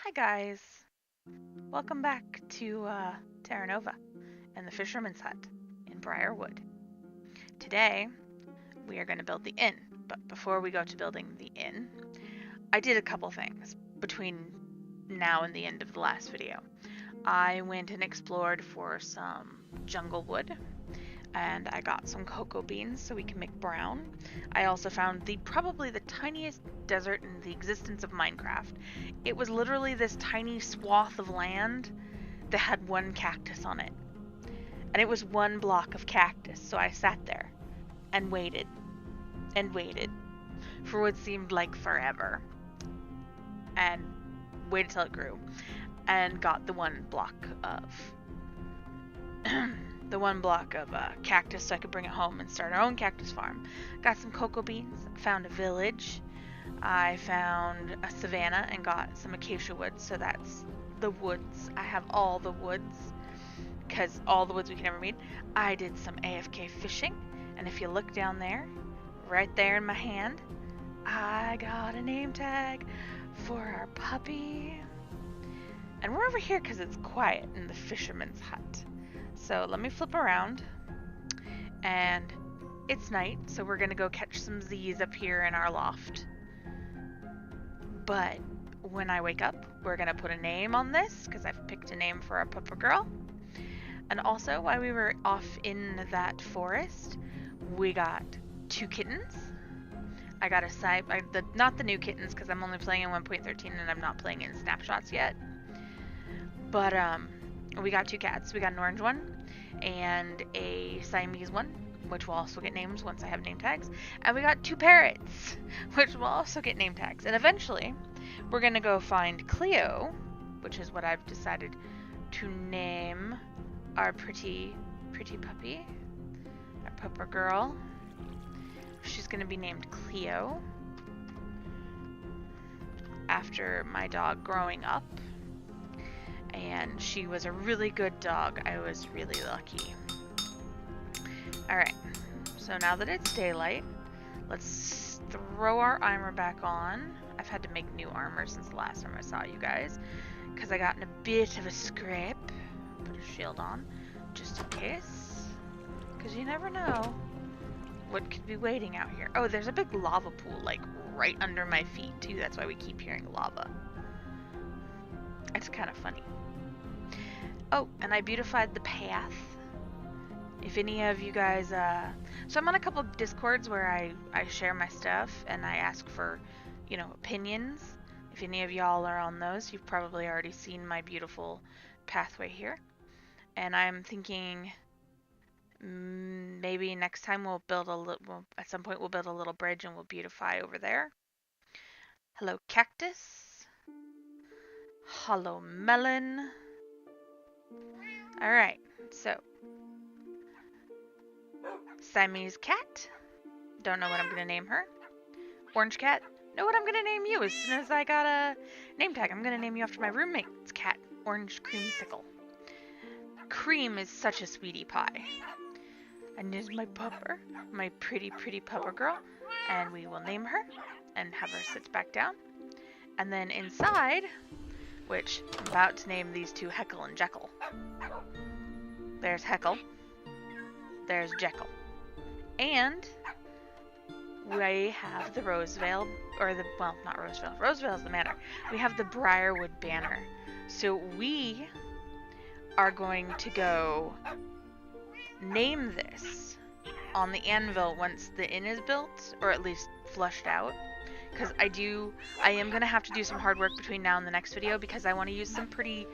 Hi guys, welcome back to Terra Nova and the Fisherman's Hut in Briarwood. Today we are going to build the inn, but before we go to building the inn, I did a couple things between now and the end of the last video. I went and explored for some jungle wood, and I got some cocoa beans so we can make brown. I also found probably the tiniest desert in the existence of Minecraft. It was literally this tiny swath of land that had one cactus on it. And it was one block of cactus, so I sat there and waited for what seemed like forever. And waited till it grew and got the one block of cactus so I could bring it home and start our own cactus farm. Got some cocoa beans, found a village. I found a savanna and got some acacia wood, so that's the woods. I have all the woods, because all the woods we can ever need. I did some AFK fishing, and if you look down there, right there in my hand, I got a name tag for our puppy. And we're over here because it's quiet in the fisherman's hut. So let me flip around, and it's night, so we're gonna go catch some Z's up here in our loft. But when I wake up, we're gonna put a name on this, because I've picked a name for our pupper girl. And also, while we were off in that forest, we got 2 kittens. I got not the new kittens, because I'm only playing in 1.13 and I'm not playing in snapshots yet. But we got 2 cats. We got an orange one and a Siamese one, which will also get names once I have name tags. And we got 2 parrots, which will also get name tags. And eventually, we're going to go find Cleo, which is what I've decided to name our pretty puppy, our pupper girl. She's going to be named Cleo, after my dog growing up. And she was a really good dog. I was really lucky. Alright, so now that it's daylight, let's throw our armor back on. I've had to make new armor since the last time I saw you guys, because I got in a bit of a scrape. Put a shield on, just in case, because you never know what could be waiting out here. Oh, there's a big lava pool, like, right under my feet, too. That's why we keep hearing lava. It's kind of funny. Oh, and I beautified the path. If any of you guys, so I'm on a couple of Discords where I share my stuff and I ask for, opinions. If any of y'all are on those, you've probably already seen my beautiful pathway here. And I'm thinking maybe next time at some point we'll build a little bridge and we'll beautify over there. Hello, cactus. Hello, melon. Alright, so Siamese cat. Don't know what I'm gonna name her. Orange cat. Know what I'm gonna name you as soon as I got a name tag. I'm gonna name you after my roommate's cat, Orange Creamsicle. Cream is such a sweetie pie. And here's my pupper, my pretty pupper girl. And we will name her and have her sit back down. And then inside, which I'm about to name these 2 Heckle and Jekyll. There's Heckle. There's Jekyll. And we have the Rosevale, not Rosevale. Rosevale's the manor. We have the Briarwood banner. So we are going to go name this on the anvil once the inn is built, or at least flushed out. Because I am going to have to do some hard work between now and the next video, because I want to use some pretty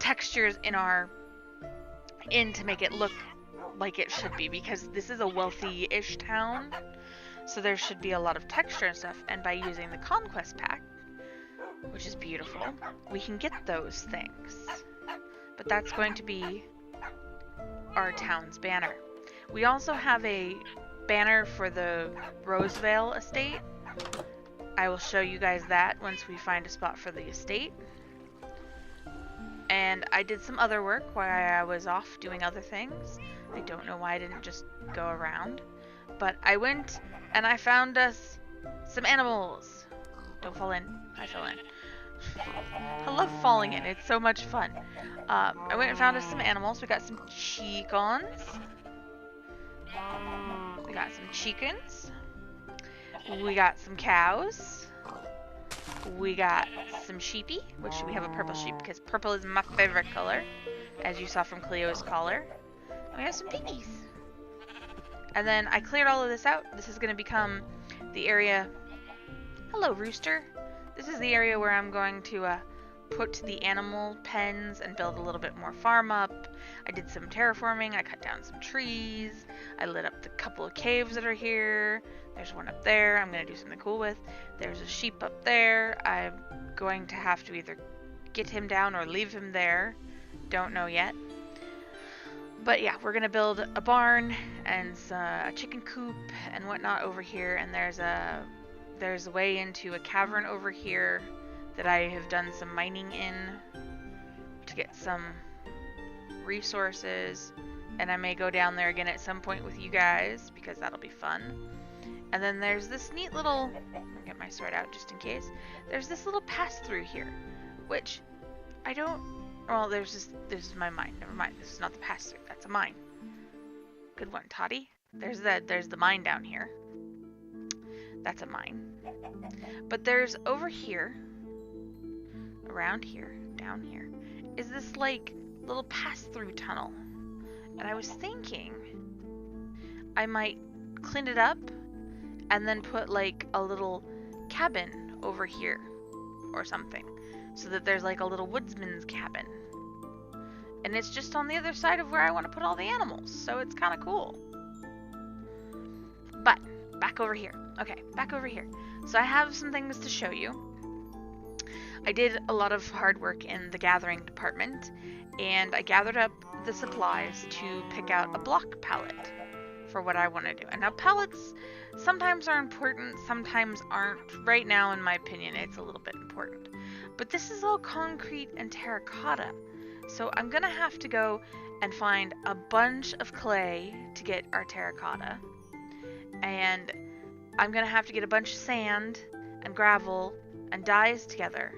textures in our inn to make it look like it should be, because this is a wealthy-ish town, so there should be a lot of texture and stuff, and by using the Conquest pack, which is beautiful, we can get those things. But that's going to be our town's banner. We also have a banner for the Rosevale estate. I will show you guys that once we find a spot for the estate. And I did some other work while I was off doing other things. I don't know why I didn't just go around. But I went and I found us some animals. Don't fall in. I fell in. Hello, falling in. It's so much fun. I went and found us some animals. We got some chickens. We got some chickens. We got some cows. We got some sheepy, which we have a purple sheep because purple is my favorite color, as you saw from Cleo's collar. And we have some piggies. And then I cleared all of this out. This is going to become the area... Hello, rooster. This is the area where I'm going to put the animal pens and build a little bit more farm up. I did some terraforming. I cut down some trees. I lit up the couple of caves that are here. There's one up there I'm going to do something cool with. There's a sheep up there. I'm going to have to either get him down or leave him there. Don't know yet. But yeah, we're going to build a barn and a chicken coop and whatnot over here. And there's a way into a cavern over here that I have done some mining in to get some resources. And I may go down there again at some point with you guys because that'll be fun. And then there's this neat little... I'll get my sword out just in case. There's this little pass-through here, which I don't... Well, this is my mine. Never mind. This is not the pass-through. That's a mine. Good one, Toddy. There's the mine down here. That's a mine. But there's over here, around here, down here, is this like little pass-through tunnel. And I was thinking I might clean it up and then put like a little cabin over here or something. So that there's like a little woodsman's cabin. And it's just on the other side of where I want to put all the animals. So it's kind of cool. But, back over here. Okay, back over here. So I have some things to show you. I did a lot of hard work in the gathering department. And I gathered up the supplies to pick out a block palette for what I want to do. And now pallets sometimes are important, sometimes aren't. Right now, in my opinion, it's a little bit important. But this is all concrete and terracotta. So I'm going to have to go and find a bunch of clay to get our terracotta. And I'm going to have to get a bunch of sand and gravel and dyes together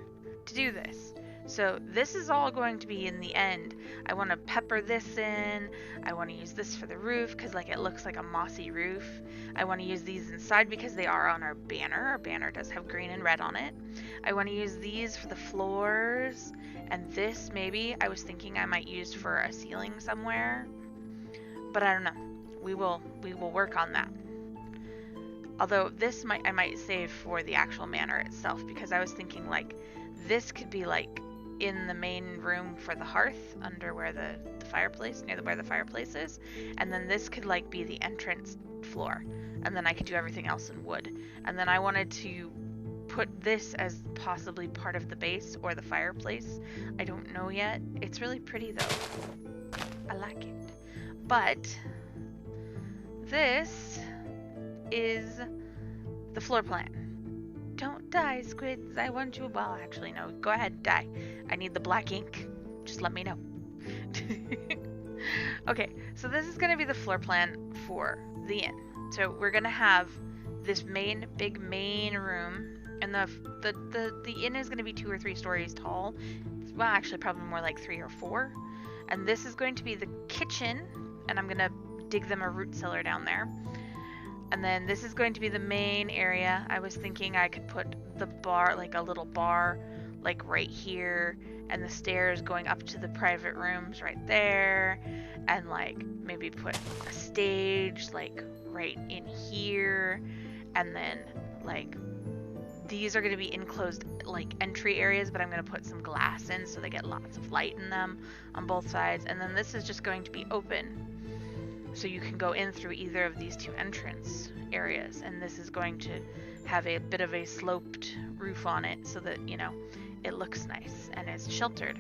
to do this. So this is all going to be in the end. I want to pepper this in. I want to use this for the roof because like it looks like a mossy roof. I want to use these inside because they are on our banner. Our banner does have green and red on it. I want to use these for the floors. And this maybe I was thinking I might use for a ceiling somewhere. But I don't know. We will work on that. Although this I might save for the actual manor itself because I was thinking like this could be like in the main room for the hearth under where the fireplace, near where the fireplace is. And then this could like be the entrance floor. And then I could do everything else in wood. And then I wanted to put this as possibly part of the base or the fireplace. I don't know yet. It's really pretty though. I like it. But this is the floor plan. Don't die, squids. I want you. Well, actually, no. Go ahead, die. I need the black ink. Just let me know. Okay, so this is going to be the floor plan for the inn. So we're going to have this big main room, and the inn is going to be 2 or 3 stories tall. Well, actually, probably more like 3 or 4. And this is going to be the kitchen, and I'm going to dig them a root cellar down there. And then this is going to be the main area. I was thinking I could put the bar, like a little bar, like right here, and the stairs going up to the private rooms right there, and like maybe put a stage like right in here, and then like these are going to be enclosed like entry areas, but I'm going to put some glass in so they get lots of light in them on both sides. And then this is just going to be open. So you can go in through either of these 2 entrance areas, and this is going to have a bit of a sloped roof on it so that, you know, it looks nice and it's sheltered.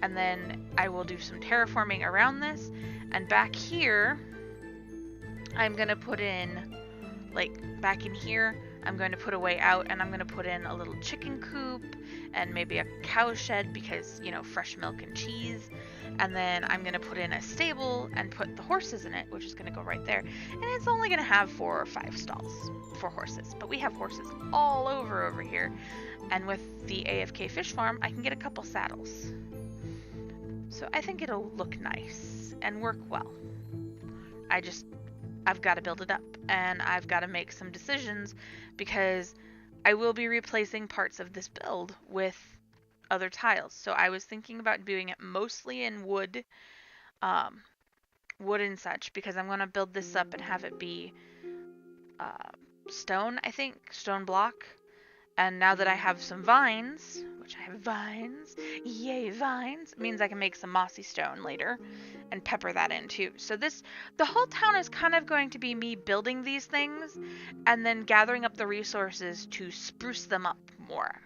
And then I will do some terraforming around this, and back here I'm going to put in, like back in here, I'm going to put a way out, and I'm going to put in a little chicken coop and maybe a cow shed because, you know, fresh milk and cheese. And then I'm going to put in a stable and put the horses in it, which is going to go right there. And it's only going to have 4 or 5 stalls for horses. But we have horses all over here. And with the AFK fish farm, I can get a couple saddles. So I think it'll look nice and work well. I've got to build it up, and I've got to make some decisions because I will be replacing parts of this build with other tiles. So I was thinking about doing it mostly in wood, wood and such, because I'm going to build this up and have it be stone, I think, stone block. And now that I have some vines, which I have vines, yay vines, means I can make some mossy stone later and pepper that in too. So the whole town is kind of going to be me building these things and then gathering up the resources to spruce them up more.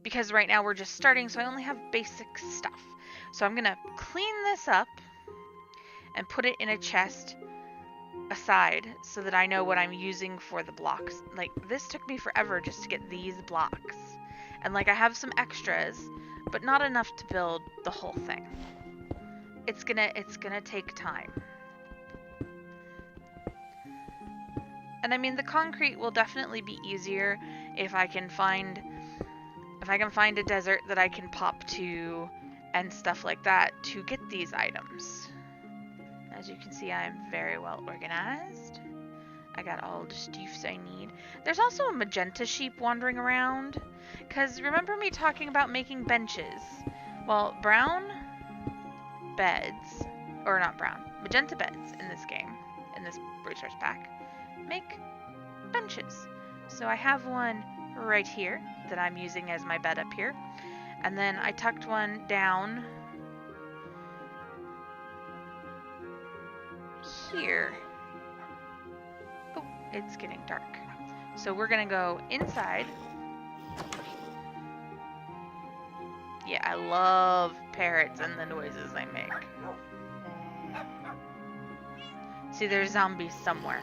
Because right now we're just starting, so I only have basic stuff. So I'm going to clean this up and put it in a chest aside so that I know what I'm using for the blocks. Like, this took me forever just to get these blocks. And like, I have some extras, but not enough to build the whole thing. It's gonna take time. And I mean, the concrete will definitely be easier if I can find a desert that I can pop to and stuff like that to get these items. As you can see, I'm very well organized. I got all the stuffs I need. There's also a magenta sheep wandering around. Because remember me talking about making benches? Well, brown beds, or not brown, magenta beds in this game, in this resource pack, make benches. So I have one right here that I'm using as my bed up here. And then I tucked one down here. Oh, it's getting dark. So we're gonna go inside. Yeah, I love parrots and the noises they make. See, there's zombies somewhere.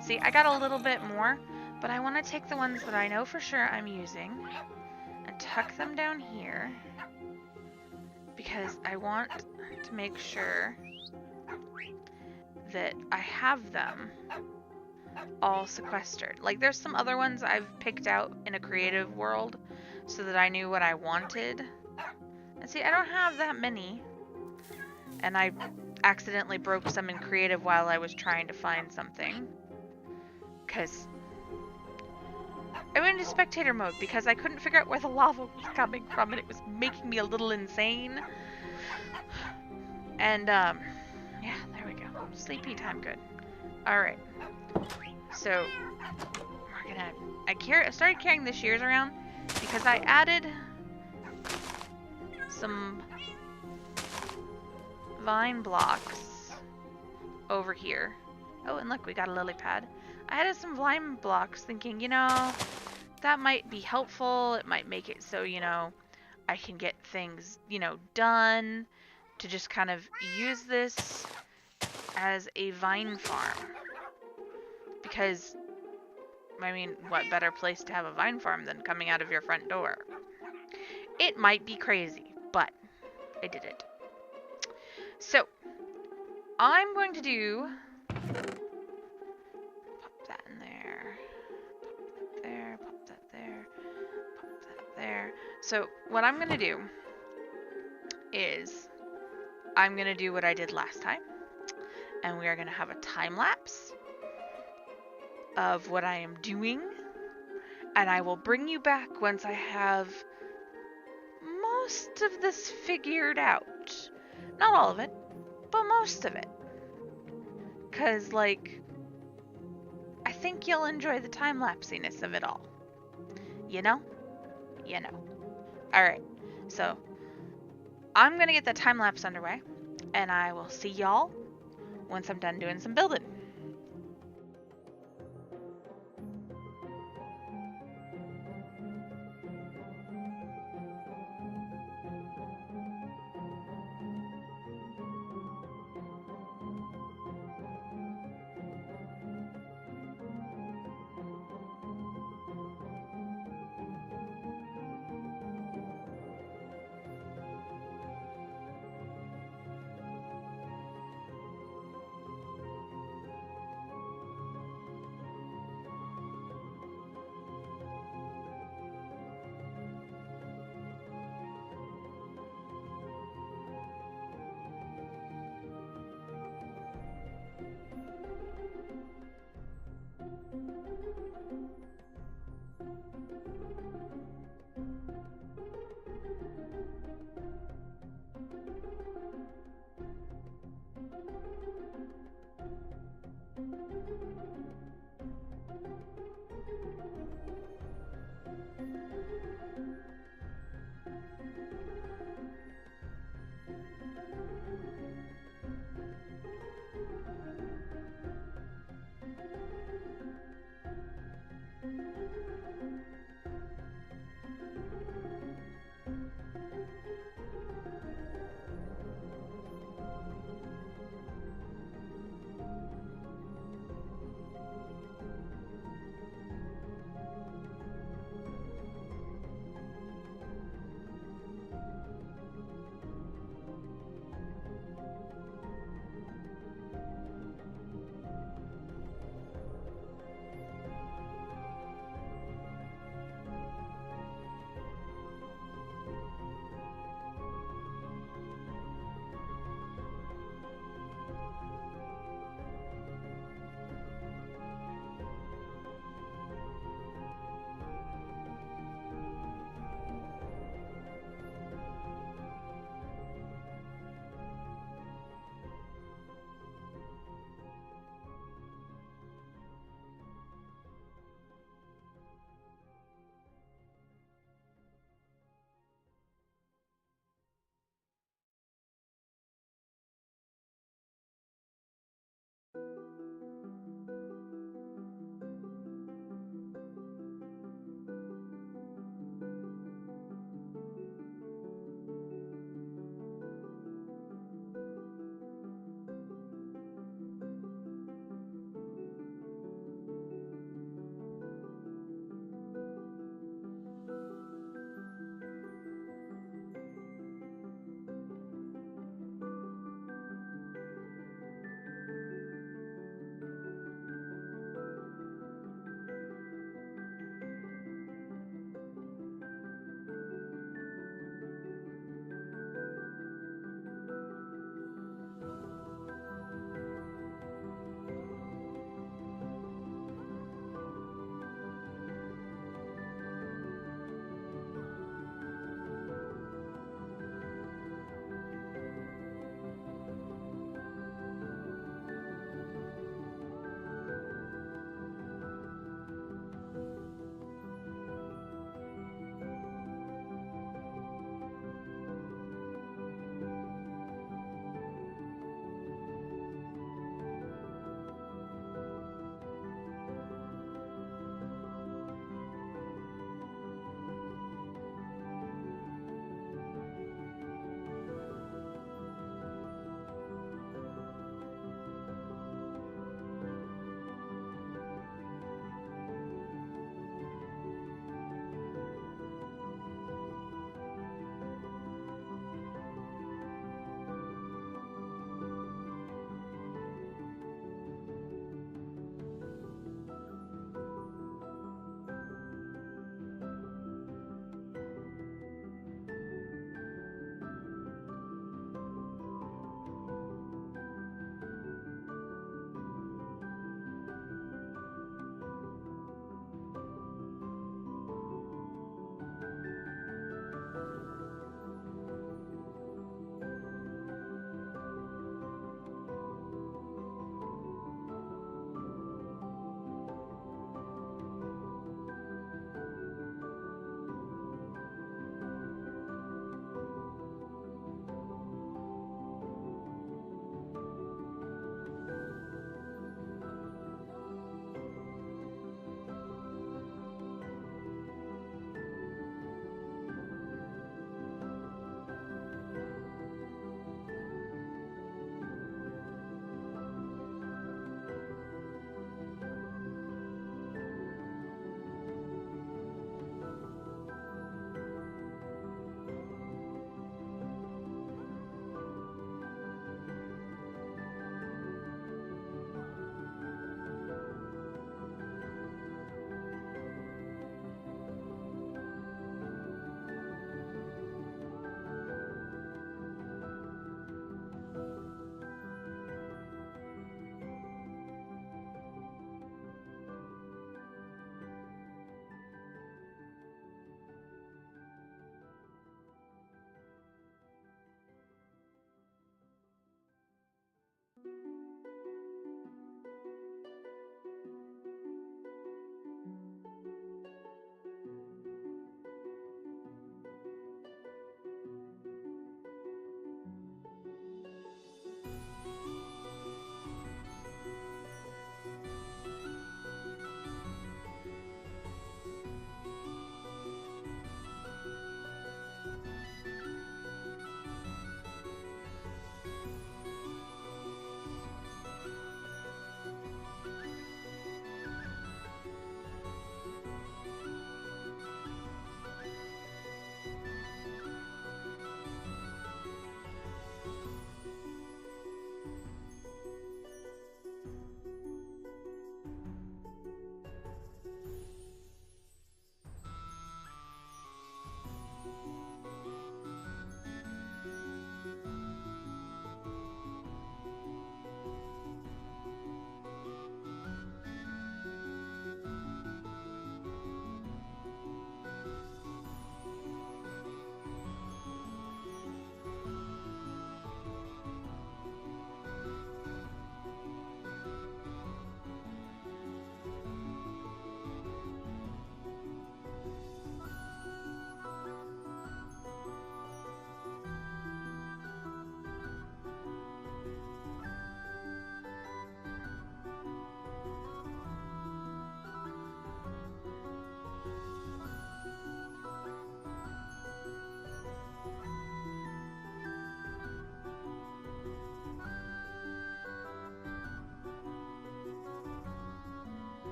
See, I got a little bit more, but I want to take the ones that I know for sure I'm using and tuck them down here because I want to make sure that I have them all sequestered. Like, there's some other ones I've picked out in a creative world so that I knew what I wanted. And see, I don't have that many. And I accidentally broke some in creative while I was trying to find something. Because I went into spectator mode because I couldn't figure out where the lava was coming from and it was making me a little insane. And, yeah, there we go. Sleepy time, good. Alright. So, we're gonna... I started carrying the shears around because I added some vine blocks over here. Oh, and look, we got a lily pad. I added some vine blocks thinking, you know, that might be helpful. It might make it so, you know, I can get things, you know, done to just kind of use this as a vine farm. Because, I mean, what better place to have a vine farm than coming out of your front door? It might be crazy, but I did it. So, I'm going to do... Pop that in there. Pop that there. Pop that there. Pop that there. So, what I'm going to do is I'm going to do what I did last time. And we are going to have a time lapse of what I am doing. And I will bring you back once I have most of this figured out. Not all of it, but most of it. Because, like, I think you'll enjoy the time-lapsiness of it all. You know? You know. Alright, so I'm going to get the time-lapse underway, and I will see y'all once I'm done doing some building.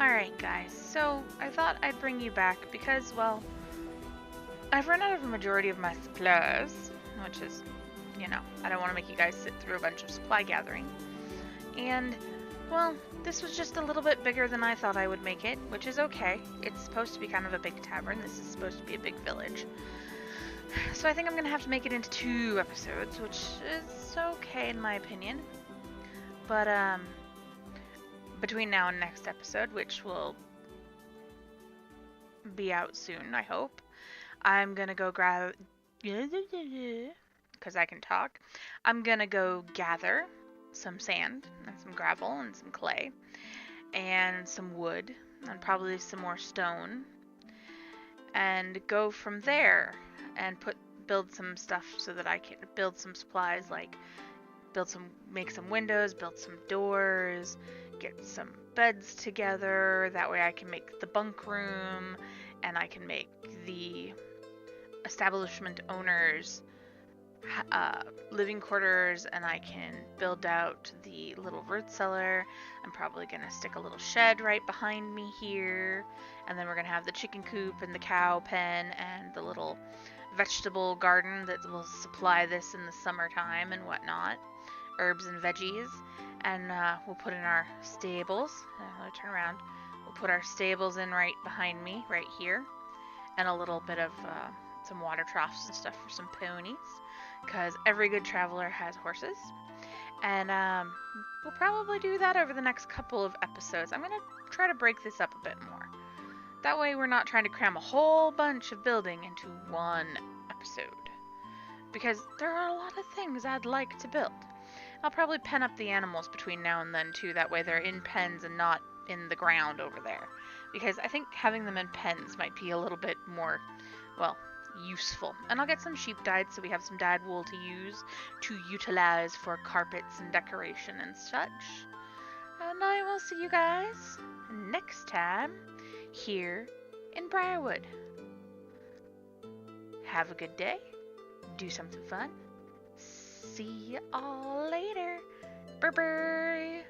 Alright guys, so I thought I'd bring you back because, well, I've run out of a majority of my supplies, which is, you know, I don't want to make you guys sit through a bunch of supply gathering. And, well, this was just a little bit bigger than I thought I would make it, which is okay. It's supposed to be kind of a big tavern. This is supposed to be a big village. So I think I'm going to have to make it into 2 episodes, which is okay in my opinion. But, between now and next episode, which will be out soon, I hope, I'm going to go grab... because I can talk. I'm going to go gather some sand and some gravel and some clay and some wood and probably some more stone, and go from there and build some stuff so that I can build some supplies, like make some windows, build some doors, get some beds together. That way I can make the bunk room, and I can make the establishment owners living quarters, and I can build out the little root cellar. I'm probably gonna stick a little shed right behind me here, and then we're gonna have the chicken coop and the cow pen and the little vegetable garden that will supply this in the summertime and whatnot, herbs and veggies. And we'll put in our stables. Let me turn around. We'll put our stables in right behind me, right here, and a little bit of some water troughs and stuff for some ponies, because every good traveler has horses. And we'll probably do that over the next couple of episodes. I'm going to try to break this up a bit more. That way we're not trying to cram a whole bunch of building into one episode, because there are a lot of things I'd like to build. I'll probably pen up the animals between now and then too, that way they're in pens and not in the ground over there, because I think having them in pens might be a little bit more, well, useful. And I'll get some sheep dyed so we have some dyed wool to utilize for carpets and decoration and such. And I will see you guys next time here in Briarwood. Have a good day. Do something fun. See y'all later. Bye-bye.